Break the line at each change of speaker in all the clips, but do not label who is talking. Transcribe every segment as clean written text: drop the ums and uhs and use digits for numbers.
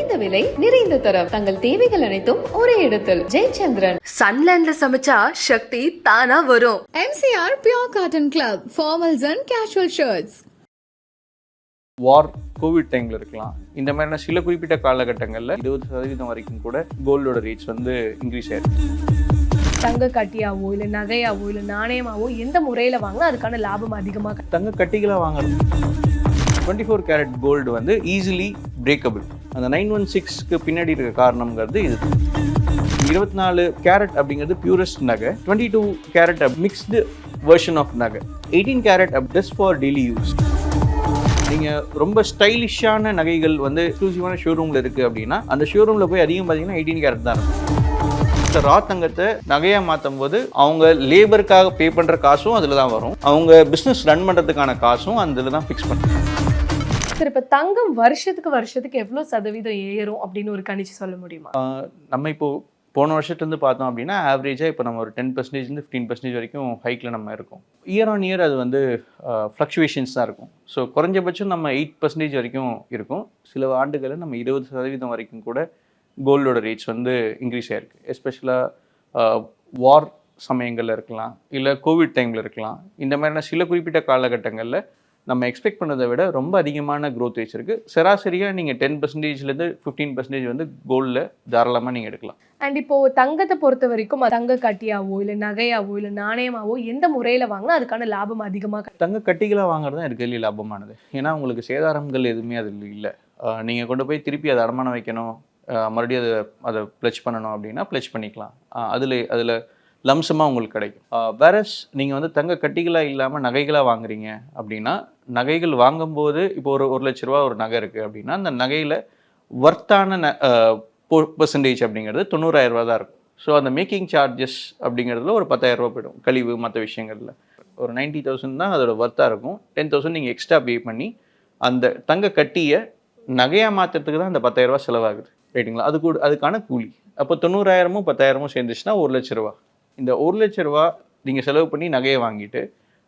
குறைந்த விலை நிறைந்த தரம் தங்கள் தேவைகள் அனைத்தும் ஒரே இடத்தில். ஜெயச்சந்திரன்.
சன்லேண்ட்ல சமைச்சா சக்தி தானா வரும்.
MCR Pure Cotton Club, formals and casual shirts.
War, Covid டைமில் இருக்கலாம். இந்த மாதிரியான சில குறிப்பிட்ட காலகட்டங்களில் 20% வரைக்கும் கூட கோல்டோட ரேட்ஸ் வந்து இன்க்ரீஸ் ஆயிருக்கு.
தங்க கட்டியாவோ இல்லை நகையாவோ இல்லை நாணயமாவோ எந்த முறையில் வாங்கினா அதுக்கான லாபம் அதிகமாக?
தங்க கட்டிகளாக வாங்குறது 24 கேரட் கோல்டு வந்து ஈஸிலி பிரேக்கபிள். அந்த 916க்கு பின்னாடி இருக்க காரணம்ங்கிறது இது. 24 கேரட் அப்படிங்கிறது பியூரஸ்ட் நகை. 22 கேரட் மிக்ஸ்டு வெர்ஷன் ஆஃப் நகை. 18 carrot just for daily use. நீங்கள் ரொம்ப ஸ்டைலிஷான நகைகள் வந்து எக்ஸ்க்ளூசிவான ஷோரூமில் இருக்குது அப்படின்னா அந்த ஷோரூமில் போய் அதிகம் பார்த்தீங்கன்னா 18 கேரட் தான் இருக்கும். இந்த ரா தங்கத்தை நகையாக மாற்றும் போது அவங்க லேபருக்காக பே பண்ணுற காசும் அதில் தான் வரும். அவங்க பிஸ்னஸ் ரன் பண்ணுறதுக்கான காசும் அதில் தான் ஃபிக்ஸ் பண்ணுறாங்க.
சரி, இப்போ தங்கம் வருஷத்துக்கு எவ்வளோ சதவீதம் ஏறும் அப்படின்னு ஒரு கணிச்சு சொல்ல முடியுமா?
நம்ம இப்போது போன வருஷத்துலேருந்து பார்த்தோம் அப்படின்னா ஆவரேஜாக இப்போ நம்ம ஒரு 10% 15% வரைக்கும் ஹைக்கில் நம்ம இருக்கோம். இயர் ஆன் இயர் அது வந்து ஃப்ளக்சுவேஷன்ஸ் தான் இருக்கும். ஸோ குறைஞ்சபட்சம் நம்ம 8% வரைக்கும் இருக்கும். சில ஆண்டுகளில் நம்ம 20% வரைக்கும் கூட கோல்டோட ரேட்ஸ் வந்து இன்க்ரீஸ் ஆகிருக்கு. எஸ்பெஷலாக வார் சமயங்களில் இருக்கலாம், இல்லை கோவிட் டைமில் இருக்கலாம். இந்த மாதிரியான சில குறிப்பிட்ட காலகட்டங்களில் நம்ம எக்ஸ்பெக்ட் பண்ணதை விட ரொம்ப அதிகமான க்ரோத் ரேட்ஸ் இருக்குது. சராசரியாக நீங்கள் 10%லேருந்து 15% வந்து கோல்டில் தாராளமாக நீங்கள் எடுக்கலாம்.
அண்ட் இப்போது தங்கத்தை பொறுத்த வரைக்கும் தங்க கட்டியாவோ இல்லை நகையாவோ இல்லை நாணயமாவோ எந்த முறையில் வாங்கினா அதுக்கான லாபம் அதிகமாக?
தங்க கட்டிகளாக வாங்குறது தான் இருக்கிறதுலே லாபமானது. ஏன்னா உங்களுக்கு சேதாரங்கள் எதுவுமே அதில் இல்லை. நீங்கள் கொண்டு போய் திருப்பி அதை அடமானம் வைக்கணும், மறுபடியும் அதை ப்ளெச் பண்ணணும் அப்படின்னா ப்ளெச் பண்ணிக்கலாம். அதில் லம்சமாக உங்களுக்கு கிடைக்கும். வேறஸ் நீங்கள் வந்து தங்க கட்டிகளாக இல்லாமல் நகைகளாக வாங்குறீங்க அப்படின்னா நகைகள் வாங்கும்போது இப்போ ஒரு லட்ச ரூபா ஒரு நகை இருக்குது அப்படின்னா அந்த நகையில் வர்த்தான பெர்சன்டேஜ் அப்படிங்கிறது 90,000 ரூபா தான் இருக்கும். ஸோ அந்த மேக்கிங் சார்ஜஸ் அப்படிங்கிறதுல ஒரு 10,000 ரூபா போய்டும். கழிவு மற்ற விஷயங்களில் ஒரு 90,000 தான் அதோட வர்த்தாக இருக்கும். 10,000 நீங்கள் எக்ஸ்ட்ரா பே பண்ணி அந்த தங்க கட்டியை நகையாக மாற்றுறதுக்கு தான் அந்த 10,000 ரூபா செலவாகுது, ரைட்டுங்களா? அதுக்கான கூலி. அப்போ 90,000ம் 10,000ம் சேர்ந்துச்சுன்னா 1 லட்ச ரூபா. இந்த 1 லட்ச ரூபா நீங்கள் செலவு பண்ணி நகையை வாங்கிட்டு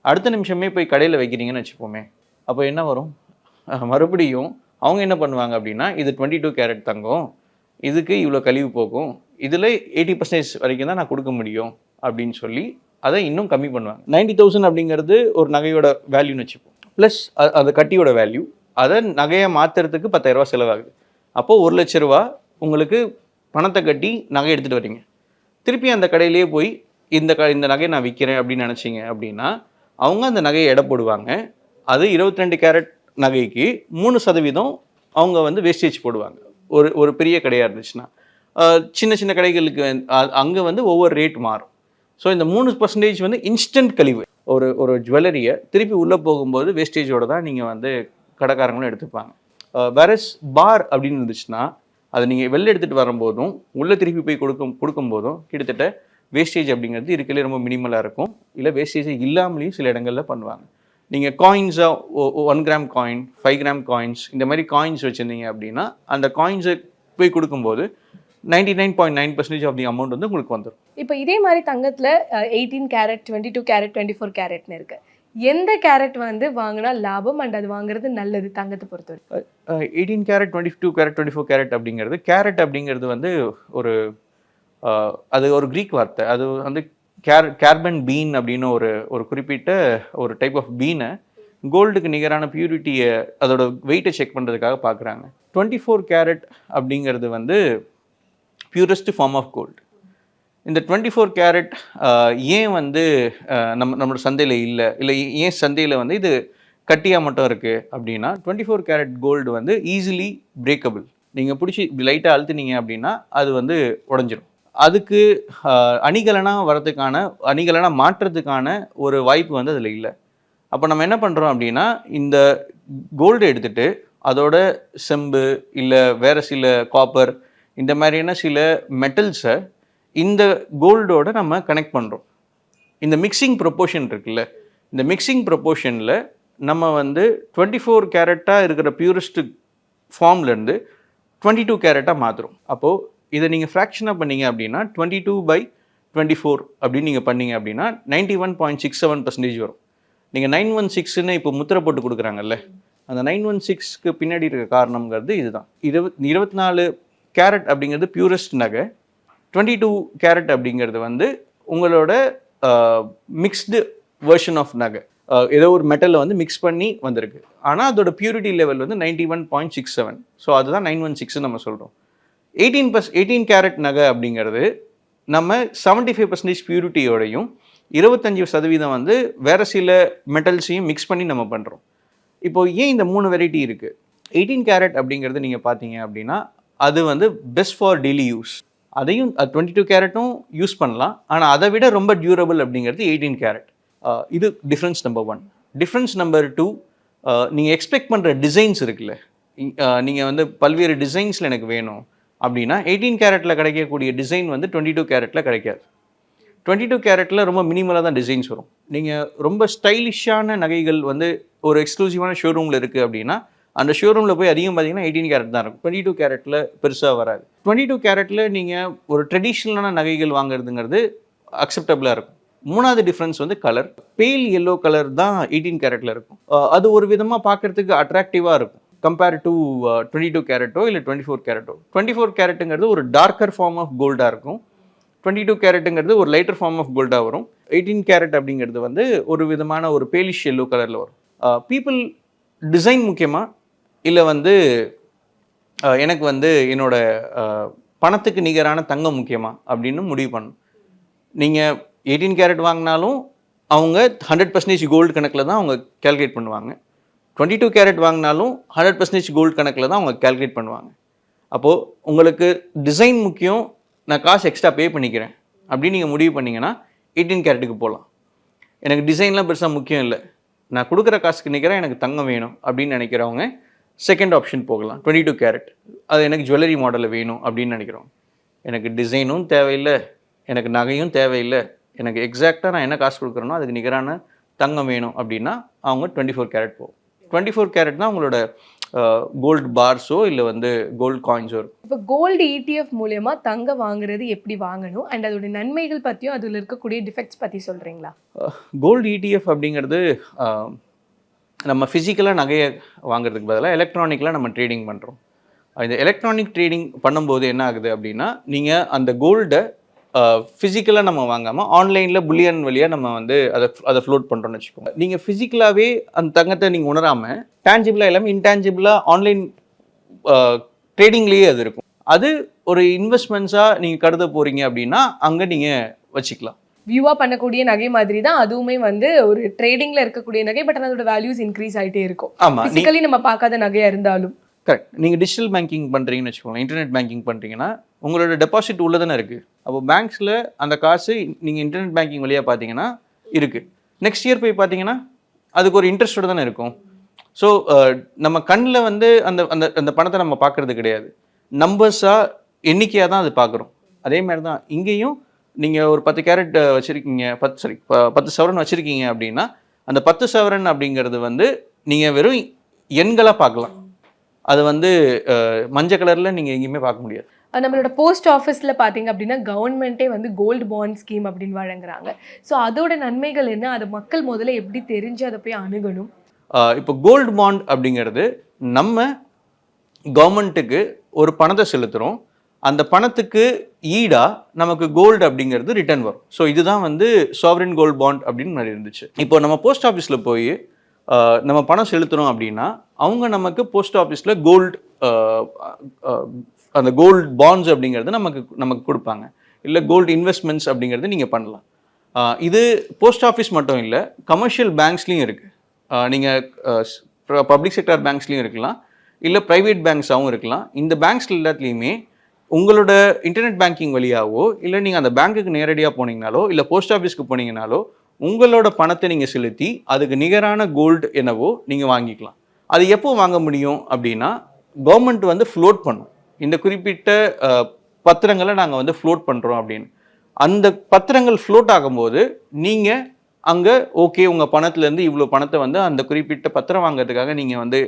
அடுத்த நிமிஷமே போய் கடையில் வைக்கிறீங்கன்னு வச்சுப்போமே, அப்போ என்ன வரும்? மறுபடியும் அவங்க என்ன பண்ணுவாங்க அப்படின்னா, இது 22 கேரட் தங்கம், இதுக்கு இவ்வளோ கழிவு போகும், இதில் 80% வரைக்கும் தான் நான் கொடுக்க முடியும் அப்படின்னு சொல்லி அதை இன்னும் கம்மி பண்ணுவாங்க. 90,000 அப்படிங்கிறது ஒரு நகையோட வேல்யூன்னு வச்சுப்போம். ப்ளஸ் அந்த கட்டியோட வேல்யூ, அதை நகையை மாற்றுறதுக்கு 10,000 ரூபா செலவாகுது. அப்போது 1 லட்ச ரூபா உங்களுக்கு பணத்தை கட்டி நகை எடுத்துகிட்டு வரீங்க. திருப்பி அந்த கடையிலேயே போய் இந்த நகையை நான் விற்கிறேன் அப்படின்னு நினச்சிங்க அப்படின்னா அவங்க அந்த நகையை எடை போடுவாங்க. அது 22 கேரட் நகைக்கு 3% அவங்க வந்து வேஸ்டேஜ் போடுவாங்க. ஒரு பெரிய கடையாக இருந்துச்சுன்னா. சின்ன சின்ன கடைகளுக்கு அங்கே வந்து ஒவ்வொரு ரேட் மாறும். ஸோ இந்த 3% வந்து இன்ஸ்டன்ட் கழிவு. ஒரு ஜுவல்லரியை திருப்பி உள்ளே போகும்போது வேஸ்டேஜோடு தான் நீங்கள் வந்து கடைக்காரங்களும் எடுத்துப்பாங்க. வேறஸ் பார் அப்படின்னு இருந்துச்சுன்னா அதை நீங்கள் வெளில எடுத்துகிட்டு வரும்போதும் உள்ளே திருப்பி போய் கொடுக்கும்போதும் கிட்டத்தட்ட வேஸ்டேஜ் அப்படிங்கிறது இருக்கிறதுலே ரொம்ப மினிமலாக இருக்கும். இல்லை வேஸ்டேஜே இல்லாமலேயும் சில இடங்களில் பண்ணுவாங்க. நீங்கள் காயின்ஸாக 1 கிராம் காயின், 5 கிராம் காயின்ஸ், இந்த மாதிரி காயின்ஸ் வச்சுருந்தீங்க அப்படின்னா அந்த காயின்ஸை போய் கொடுக்கும்போது 99.9% ஆஃப் தி அமௌண்ட் வந்து உங்களுக்கு வந்துடும்.
இப்போ இதே மாதிரி தங்கத்தில் 18 கேரட், 22 கேரட், 24 கேரட்னு இருக்குது. எந்த கேரட் வந்து வாங்கினா லாபம் அண்ட் அது வாங்குறது நல்லது தங்கத்தை பொறுத்தவரை?
18 கேரட், 22 கேரட், 24 கேரட் அப்படிங்கிறது, கேரட் அப்படிங்கிறது வந்து அது ஒரு க்ரீக் வார்த்தை. அது வந்து கார்பன் பீன் அப்படின்னு ஒரு குறிப்பிட்ட ஒரு டைப் ஆஃப் பீனை கோல்டுக்கு நிகரான பியூரிட்டியை அதோட வெயிட்டை செக் பண்ணுறதுக்காக பார்க்குறாங்க. 24 கேரட் அப்படிங்கிறது வந்து பியூரஸ்ட் ஃபார்ம் ஆஃப் கோல்டு. இந்த 24 கேரட் ஏன் வந்து நம்மளோட சந்தையில் இல்லை ஏன் சந்தையில் வந்து இது கட்டியாக மட்டும் இருக்குது அப்படின்னா 24 கேரட் கோல்டு வந்து ஈஸிலி பிரேக்கபிள். நீங்கள் பிடிச்சி இப்படி லைட்டாக அழுத்துனீங்க அப்படின்னா அது வந்து உடஞ்சிரும். அதுக்கு அணிகலனாக மாற்றுறதுக்கான ஒரு வாய்ப்பு வந்து அதில் இல்லை. அப்போ நம்ம என்ன பண்ணுறோம் அப்படின்னா இந்த கோல்டு எடுத்துகிட்டு அதோட செம்பு இல்லை வேறு சில காப்பர் இந்த மாதிரியான சில மெட்டல்ஸை இந்த கோல்டோட நம்ம கனெக்ட் பண்ணுறோம். இந்த மிக்சிங் ப்ரொப்போர்ஷன் இருக்குல்ல, இந்த மிக்சிங் ப்ரொப்போர்ஷனில் நம்ம வந்து 24 கேரட்டாக இருக்கிற பியூரஸ்ட் ஃபார்ம்லேருந்து 22 கேரட்டாக மாற்றுறோம். அப்போது இதை நீங்கள் ஃப்ராக்ஷனாக பண்ணீங்க அப்படின்னா 22/24 அப்படின்னு நீங்கள் பண்ணீங்க அப்படின்னா 91.67% வரும். நீங்கள் 916ன்னு இப்போ முத்திரை போட்டு கொடுக்குறாங்கல்ல, அந்த 916க்கு பின்னாடி இருக்க காரணம்ங்கிறது இதுதான். 24 கேரட் அப்படிங்கிறது பியூரஸ்ட் நகை. 22 கேரட் அப்படிங்கிறது வந்து உங்களோட மிக்ஸ்டு வெர்ஷன் ஆஃப் நகை. ஏதோ ஒரு மெட்டலில் வந்து மிக்ஸ் பண்ணி வந்திருக்கு. ஆனால் அதோட பியூரிட்டி லெவல் வந்து 91.67. ஸோ அதுதான் 916 நம்ம சொல்கிறோம். 18 கேரட் நகை அப்படிங்கிறது நம்ம 75% பியூரிட்டியோடையும் 25% வந்து வேறு சில மெட்டல்ஸையும் மிக்ஸ் பண்ணி நம்ம பண்ணுறோம். இப்போ ஏன் இந்த 3 வெரைட்டி இருக்குது? 18 கேரட் அப்படிங்கிறது நீங்கள் பார்த்தீங்க அப்படின்னா அது வந்து பெஸ்ட் ஃபார் டெய்லி யூஸ். அதையும் 22 கேரட்டும் யூஸ் பண்ணலாம். ஆனால் அதை விட ரொம்ப டியூரபிள் அப்படிங்கிறது 18 கேரட். இது டிஃப்ரென்ஸ் நம்பர் 1. டிஃப்ரென்ஸ் நம்பர் 2, நீங்கள் எக்ஸ்பெக்ட் பண்ணுற டிசைன்ஸ் இருக்குல்ல, நீங்கள் வந்து பல்வேறு டிசைன்ஸில் எனக்கு வேணும் அப்படின்னா 18 கேரட்டில் கிடைக்கக்கூடிய டிசைன் வந்து 22 கேரட்டில் கிடைக்காது. 22 கேரட்டில் ரொம்ப மினிமலாக தான் டிசைன்ஸ் வரும். நீங்கள் ரொம்ப ஸ்டைலிஷான நகைகள் வந்து ஒரு எக்ஸ்க்ளூசிவான ஷோரூமில் இருக்குது அப்படின்னா அந்த ஷோரூமில் போய் அதிகம் பார்த்தீங்கன்னா 18 கேரட் தான் இருக்கும். 22 கேரட்டில் பெருசாக வராது. 22 கேரட்டில் நீங்கள் ஒரு ட்ரெடிஷ்னலான நகைகள் வாங்குறதுங்கிறது அக்செப்டபுளாக இருக்கும். 3வது டிஃப்ரென்ஸ் வந்து கலர். பேல் எல்லோ கலர் தான் 18 கேரட்டில் இருக்கும். அது ஒரு விதமாக பார்க்குறதுக்கு அட்ராக்டிவாக இருக்கும் கம்பேர் டு 22 கேரட்டோ இல்லை 24 கேரட்டோ. 24 கேரட்டுங்கிறது ஒரு டார்க்கர் ஃபார்ம் ஆஃப் கோல்டாக இருக்கும். 22 கேரட்டுங்கிறது ஒரு லைட்டர் ஃபார்ம் ஆஃப் கோல்டாக வரும். 18 கேரட் அப்படிங்கிறது வந்து ஒரு விதமான ஒரு பேலிஷ் எல்லோ கலரில் வரும். பீப்புள் டிசைன் முக்கியமாக இல்லை வந்து எனக்கு வந்து என்னோட பணத்துக்கு நிகரான தங்கம் முக்கியமா அப்படின்னு முடிவு பண்ணணும். நீங்கள் 18 கேரட் வாங்கினாலும் அவங்க 100% கோல்டு கணக்கில் தான் அவங்க கேல்குலேட் பண்ணுவாங்க. 22 கேரட் வாங்கினாலும் 100% கோல்டு கணக்கில் தான் அவங்க கேல்குலேட் பண்ணுவாங்க. அப்போது உங்களுக்கு டிசைன் முக்கியம், நான் காசு எக்ஸ்ட்ரா பே பண்ணிக்கிறேன் அப்படின்னு நீங்கள் முடிவு பண்ணிங்கன்னா 18 கேரட்டுக்கு போகலாம். எனக்கு டிசைன்லாம் பெருசாக முக்கியம் இல்லை, நான் கொடுக்குற காசுக்கு நிற்கிறேன், எனக்கு தங்கம் வேணும் அப்படின்னு நினைக்கிறவங்க செகண்ட் ஆப்ஷன் போகலாம். 22 கேரட் அது எனக்கு ஜுவல்லரி மாடலில் வேணும் அப்படின்னு நினைக்கிறோம். எனக்கு டிசைனும் தேவையில்லை, எனக்கு நகையும் தேவையில்லை, எனக்கு எக்ஸாக்டாக நான் என்ன காசு கொடுக்குறேனோ அதுக்கு நிகரான தங்கம் வேணும் அப்படின்னா அவங்க 24 கேரட் போகும். 24 கேரட் தான் உங்களோட கோல்டு பார்ஸோ இல்லை வந்து கோல்டு காயின்ஸோ இருக்கும்.
இப்போ கோல்டு ETF மூலயமா தங்கம் வாங்குறது எப்படி வாங்கணும் அண்ட் அதோட நன்மைகள் பற்றியும் அதில் இருக்கக்கூடிய டிஃபெக்ட்ஸ் பற்றி சொல்கிறீங்களா?
கோல்டு ETF அப்படிங்கிறது நம்ம ஃபிசிக்கலாக நகையை வாங்குறதுக்கு பதிலாக எலக்ட்ரானிக்கில் நம்ம ட்ரேடிங் பண்ணுறோம். இந்த எலக்ட்ரானிக் ட்ரேடிங் பண்ணும்போது என்ன ஆகுது அப்படின்னா நீங்கள் அந்த கோல்டை ஃபிசிக்கலாக நம்ம வாங்காமல் ஆன்லைனில் புல்லியன் வழியாக நம்ம வந்து அதை ஃப்ளோட் பண்ணுறோன்னு வச்சுக்கோங்க. நீங்கள் ஃபிசிக்கலாகவே அந்த தங்கத்தை நீங்கள் உணராமல் டேஞ்சிபிளாக எல்லாமே இன்டேஞ்சிபிளாக ஆன்லைன் ட்ரேடிங்லேயே அது இருக்கும். அது ஒரு இன்வெஸ்ட்மெண்ட்ஸாக நீங்கள் கருத போகிறீங்க அப்படின்னா அங்கே நீங்கள் வச்சுக்கலாம்.
வியூவாக பண்ணக்கூடிய நகை மாதிரி தான் அதுவுமே வந்து ஒரு ட்ரேடிங்கில் இருக்கக்கூடிய நகை, பட் அதோட வேல்யூஸ் இன்க்ரீஸ் ஆகிட்டே இருக்கும்.
ஆமாம்,
ஃபிசிக்கலி நம்ம பார்க்காத நகையாக இருந்தாலும்.
கரெக்ட். நீங்கள் டிஜிட்டல் பேங்கிங் பண்ணுறீங்கன்னு வச்சுக்கோங்க, இன்டர்நெட் பேங்கிங் பண்ணுறீங்கன்னா உங்களோட டெபாசிட் உள்ளே தானே இருக்குது. அப்போ பேங்க்ஸில் அந்த காசு நீங்கள் இன்டர்நெட் பேங்கிங் வழியாக பார்த்தீங்கன்னா இருக்குது. நெக்ஸ்ட் இயர் போய் பார்த்தீங்கன்னா அதுக்கு ஒரு இன்ட்ரெஸ்டோடு தானே இருக்கும். ஸோ நம்ம கண்ணில் வந்து அந்த அந்த அந்த பணத்தை நம்ம பார்க்குறது கிடையாது, நம்பர்ஸாக எண்ணிக்கையாக தான் அது பார்க்குறோம். அதே மாதிரி தான் இங்கேயும் நீங்கள் ஒரு 10 கேரட் வச்சுருக்கீங்க, 10 சவரன் வச்சுருக்கீங்க அப்படின்னா அந்த 10 சவரன் அப்படிங்கிறது வந்து நீங்கள் வெறும் எண்களாக பார்க்கலாம். அது வந்து மஞ்சள் கலரில் நீங்கள் எங்கேயுமே பார்க்க முடியாது.
நம்மளோட போஸ்ட் ஆஃபீஸில் பார்த்தீங்க அப்படின்னா கவர்மெண்ட்டே வந்து கோல்டு பாண்ட் ஸ்கீம் அப்படின்னு வழங்குறாங்க. ஸோ அதோட நன்மைகள் என்ன, அதை மக்கள் முதல்ல எப்படி தெரிஞ்சு அதை போய் அணுகணும்?
இப்போ கோல்டு பாண்ட் அப்படிங்கிறது நம்ம கவர்மெண்ட்டுக்கு ஒரு பணத்தை செலுத்துகிறோம், அந்த பணத்துக்கு ஈடாக நமக்கு கோல்டு அப்படிங்கிறது ரிட்டர்ன் வரும். ஸோ இதுதான் வந்து சாவரின் கோல்டு பாண்ட் அப்படின்னு நிறைய இருந்துச்சு. இப்போ நம்ம போஸ்ட் ஆஃபீஸில் போய் நம்ம பணம் செலுத்துகிறோம் அப்படின்னா அவங்க நமக்கு போஸ்ட் ஆஃபீஸில் கோல்டு அந்த கோல்டு பாண்ட்ஸ் அப்படிங்கிறது நமக்கு கொடுப்பாங்க. இல்லை கோல்டு இன்வெஸ்ட்மெண்ட்ஸ் அப்படிங்கிறது நீங்கள் பண்ணலாம். இது போஸ்ட் ஆஃபீஸ் மட்டும் இல்லை, கமர்ஷியல் பேங்க்ஸ்லேயும் இருக்குது. நீங்கள் பப்ளிக் செக்டார் பேங்க்ஸ்லேயும் இருக்கலாம், இல்லை ப்ரைவேட் பேங்க்ஸாகவும் இருக்கலாம். இந்த பேங்க்ஸ் எல்லாத்துலேயுமே உங்களோட இன்டர்நெட் பேங்கிங் வழியாவோ இல்லை நீங்கள் அந்த பேங்க்குக்கு நேரடியாக போனீங்கனாலோ இல்லை போஸ்ட் ஆஃபீஸ்க்கு போனீங்கனாலோ உங்களோட பணத்தை நீங்கள் செலுத்தி அதுக்கு நிகரான கோல்டு என்னவோ நீங்கள் வாங்கிக்கலாம். அது எப்போ வாங்க முடியும் அப்படின்னா கவர்மெண்ட் வந்து ஃப்ளோட் பண்ணும், இந்த குறிப்பிட்ட பத்திரங்களை நாங்கள் வந்து ஃப்ளோட் பண்ணுறோம் அப்படின்னு. அந்த பத்திரங்கள் ஃப்ளோட் ஆகும்போது நீங்கள் அங்கே ஓகே உங்கள் பணத்துலேருந்து இவ்வளோ பணத்தை வந்து அந்த குறிப்பிட்ட பத்திரம் வாங்கிறதுக்காக நீங்கள் வந்து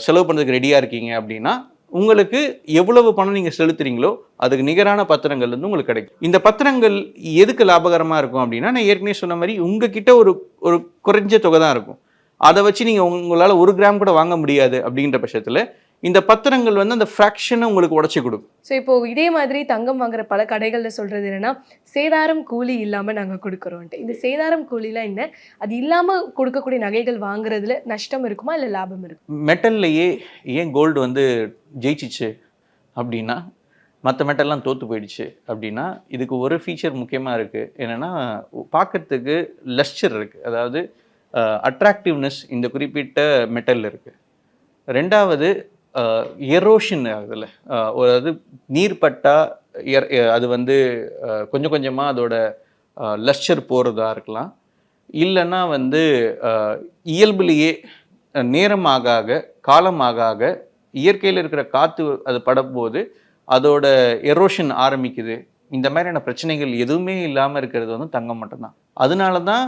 செலவு பண்ணுறதுக்கு ரெடியாக இருக்கீங்க அப்படின்னா உங்களுக்கு எவ்வளவு பணம் நீங்கள் செலுத்துறீங்களோ அதுக்கு நிகரான பத்திரங்கள் வந்து உங்களுக்கு கிடைக்கும். இந்த பத்திரங்கள் எதுக்கு லாபகரமாக இருக்கும் அப்படின்னா நான் ஏற்கனவே சொன்ன மாதிரி உங்ககிட்ட ஒரு குறைஞ்ச தொகை தான் இருக்கும். அதை வச்சு நீங்கள் உங்களால் 1 கிராம் கூட வாங்க முடியாது அப்படின்ற பட்சத்தில் இந்த பத்திரங்கள் வந்து அந்த ஃப்ராக்ஷனை உங்களுக்கு உடச்சி கொடுக்கும்.
ஸோ இப்போ இதே மாதிரி தங்கம் வாங்குற பல கடைகளில் சொல்றது என்னன்னா சேதாரம் கூலி இல்லாமல் நாங்கள் கொடுக்குறோன்ட்டு. இந்த சேதாரம் கூலிலாம் என்ன, அது இல்லாமல் கொடுக்கக்கூடிய நகைகள் வாங்குறதுல நஷ்டம் இருக்குமா இல்லை லாபம் இருக்கும்?
மெட்டல்லையே ஏன் கோல்டு வந்து ஜெயிச்சிச்சு அப்படின்னா, மற்ற மெட்டல்லாம் தோற்று போயிடுச்சு அப்படின்னா, இதுக்கு ஒரு ஃபீச்சர் முக்கியமாக இருக்குது. என்னென்னா, பார்க்கறதுக்கு லஸ்டர் இருக்குது, அதாவது அட்ராக்டிவ்னஸ் இந்த குறிப்பிட்ட மெட்டலில் இருக்குது. ரெண்டாவது எரோஷன் ஆகுதுல்ல, அதாவது நீர் பட்டா அது வந்து கொஞ்சம் கொஞ்சமாக அதோட லஸ்டர் போகிறதா இருக்கலாம். இல்லைன்னா வந்து இயல்புலேயே நேரம் ஆக ஆக காலம் ஆக ஆக இயற்கையில் இருக்கிற காற்று அது படும்போது அதோட எரோஷன் ஆரம்பிக்குது. இந்த மாதிரியான பிரச்சனைகள் எதுவுமே இல்லாமல் இருக்கிறது வந்து தங்கம் மட்டும்தான். அதனால தான்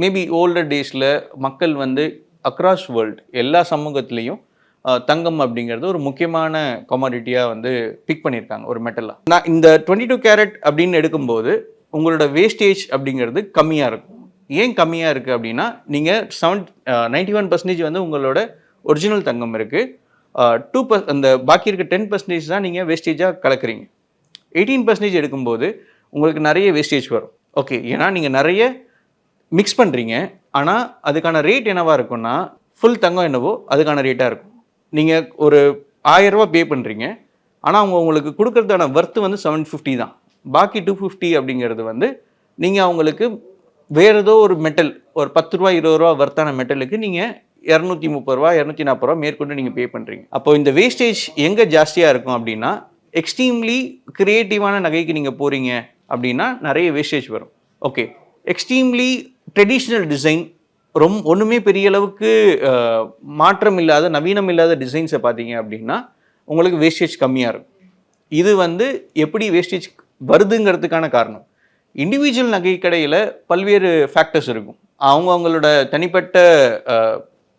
மேபி ஓல்டர் டேஸில் மக்கள் வந்து அக்ராஸ் வேர்ல்டு எல்லா சமூகத்துலேயும் தங்கம் அப்படிங்கிறது ஒரு முக்கியமான கமாடிட்டியாக வந்து பிக் பண்ணியிருக்காங்க ஒரு மெட்டலாக. நான் இந்த 22 கேரட் அப்படின்னு எடுக்கும்போது உங்களோட வேஸ்டேஜ் அப்படிங்கிறது கம்மியாக இருக்கும். ஏன் கம்மியாக இருக்குது அப்படின்னா, நீங்கள் 91% வந்து உங்களோட ஒரிஜினல் தங்கம் இருக்குது. 2% அந்த பாக்கி இருக்க 10% தான் நீங்கள் வேஸ்டேஜாக கலக்குறீங்க. 18% எடுக்கும்போது உங்களுக்கு நிறைய வேஸ்டேஜ் வரும். ஓகே, ஏன்னா நீங்கள் நிறைய மிக்ஸ் பண்ணுறீங்க. ஆனால் அதுக்கான ரேட் என்னவாக இருக்கும்னா, ஃபுல் தங்கம் என்னவோ அதுக்கான ரேட்டாக இருக்கும். நீங்கள் ஒரு 1000 ரூபா பே பண்ணுறீங்க, ஆனால் அவங்க உங்களுக்கு கொடுக்கறதான வர்த்து வந்து 750 தான். பாக்கி 250 அப்படிங்கிறது வந்து நீங்கள் அவங்களுக்கு வேறு ஏதோ ஒரு மெட்டல் ஒரு 10 ரூபா 20 ரூபா வர்த்தான மெட்டலுக்கு நீங்கள் 230 ரூபா 240 ரூபா மேற்கொண்டு நீங்கள் பே பண்ணுறீங்க. அப்போ இந்த வேஸ்டேஜ் எங்கே ஜாஸ்தியாக இருக்கும் அப்படின்னா, எக்ஸ்ட்ரீம்லி கிரியேட்டிவான நகைக்கு நீங்கள் போகிறீங்க அப்படின்னா நிறைய வேஸ்டேஜ் வரும். ஓகே, எக்ஸ்ட்ரீம்லி ட்ரெடிஷ்னல் டிசைன் ஒன்றுமே பெரிய அளவுக்கு மாற்றம் இல்லாத நவீனம் இல்லாத டிசைன்ஸை பார்த்தீங்க அப்படின்னா உங்களுக்கு வேஸ்டேஜ் கம்மியாக இருக்கும். இது வந்து எப்படி வேஸ்டேஜ் வருதுங்கிறதுக்கான காரணம், இண்டிவிஜுவல் நகை கடையில் பல்வேறு ஃபேக்டர்ஸ் இருக்கும். அவங்களோட தனிப்பட்ட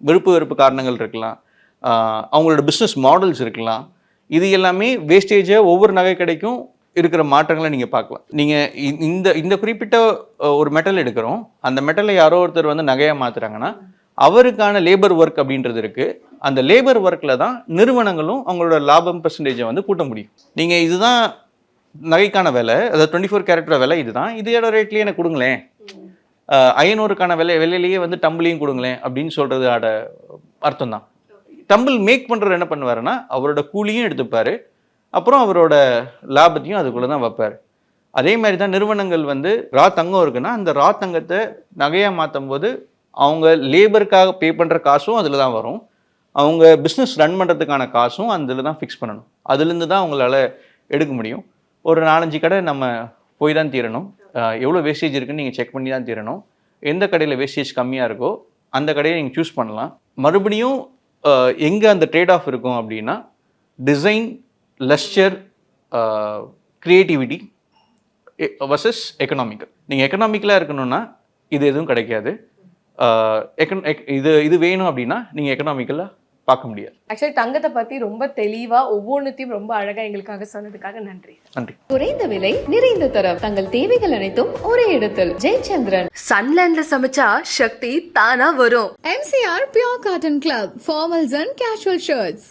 விருப்பு வெறுப்பு காரணங்கள் இருக்கலாம், அவங்களோட பிஸ்னஸ் மாடல்ஸ் இருக்கலாம். இது எல்லாமே வேஸ்டேஜை ஒவ்வொரு நகை கடைக்கும் இருக்கிற மாற்றங்களை நீங்கள் பார்க்கலாம். நீங்கள் இந்த குறிப்பிட்ட ஒரு மெட்டல் எடுக்கிறோம், அந்த மெட்டலை யாரோ ஒருத்தர் வந்து நகையாக மாற்றுறாங்கன்னா அவருக்கான லேபர் ஒர்க் அப்படின்றது இருக்குது. அந்த லேபர் ஒர்க்கில் தான் நிறுவனங்களும் அவங்களோட லாபம் பெர்சன்டேஜை வந்து கூட்ட முடியும். நீங்கள் இதுதான் நகைக்கான விலை, அதாவது 24 கேரட்டோட விலை இதுதான், இதோட ரேட்லேயே எனக்கு கொடுங்களேன், 500க்கான விலையிலேயே வந்து டம்பிளையும் கொடுங்களேன் அப்படின்னு சொல்கிறது அர்த்தம் தான். டம்பிள் மேக் பண்ணுறவர் என்ன பண்ணுவாருன்னா, அவரோட கூலியும் எடுத்துப்பார், அப்புறம் அவரோட லாபத்தையும் அதுக்குள்ளே தான் வைப்பார். அதே மாதிரி தான் நிறுவனங்கள் வந்து ரா தங்கம் இருக்குன்னா அந்த ரா தங்கத்தை நகையாக மாற்றும் போது அவங்க லேபருக்காக பே பண்ணுற காசும் அதில் தான் வரும், அவங்க பிஸ்னஸ் ரன் பண்ணுறதுக்கான காசும் அதில் தான் ஃபிக்ஸ் பண்ணணும். அதுலேருந்து தான் அவங்களால எடுக்க முடியும். ஒரு 4-5 கடை நம்ம போய் தான் தீரணும், எவ்வளோ வேஸ்டேஜ் இருக்குன்னு நீங்கள் செக் பண்ணி தான் தீரணும். எந்த கடையில் வேஸ்டேஜ் கம்மியாக இருக்கோ அந்த கடையை நீங்கள் சூஸ் பண்ணலாம். மறுபடியும் எங்கே அந்த ட்ரேட் ஆஃப் இருக்கும் அப்படின்னா, design, lustre, creativity versus economical. நீங்கள் எக்கனாமிக்கலாக இருக்கணும்னா இது எதுவும் கிடைக்காது. இது வேணும் அப்படின்னா நீங்கள் எக்கனாமிக்கலாக பார்க்க முடியாது.
ஆக்சுவலி தங்கத்தை பற்றி ரொம்ப தெளிவாக ஒவ்வொன்றுத்தையும் ரொம்ப அழகாக எங்களுக்காக சொன்னதுக்காக நன்றி.
நன்றி.
குறைந்த விலை நிறைந்த தரம், தங்கள் தேவைகள் அனைத்தும் ஒரே இடத்தில். ஜெயச்சந்திரன்.
சன்லேண்ட்ல சமைச்சா சக்தி தானா வரும்.
MCR Pure Cotton Club, formals and casual shirts.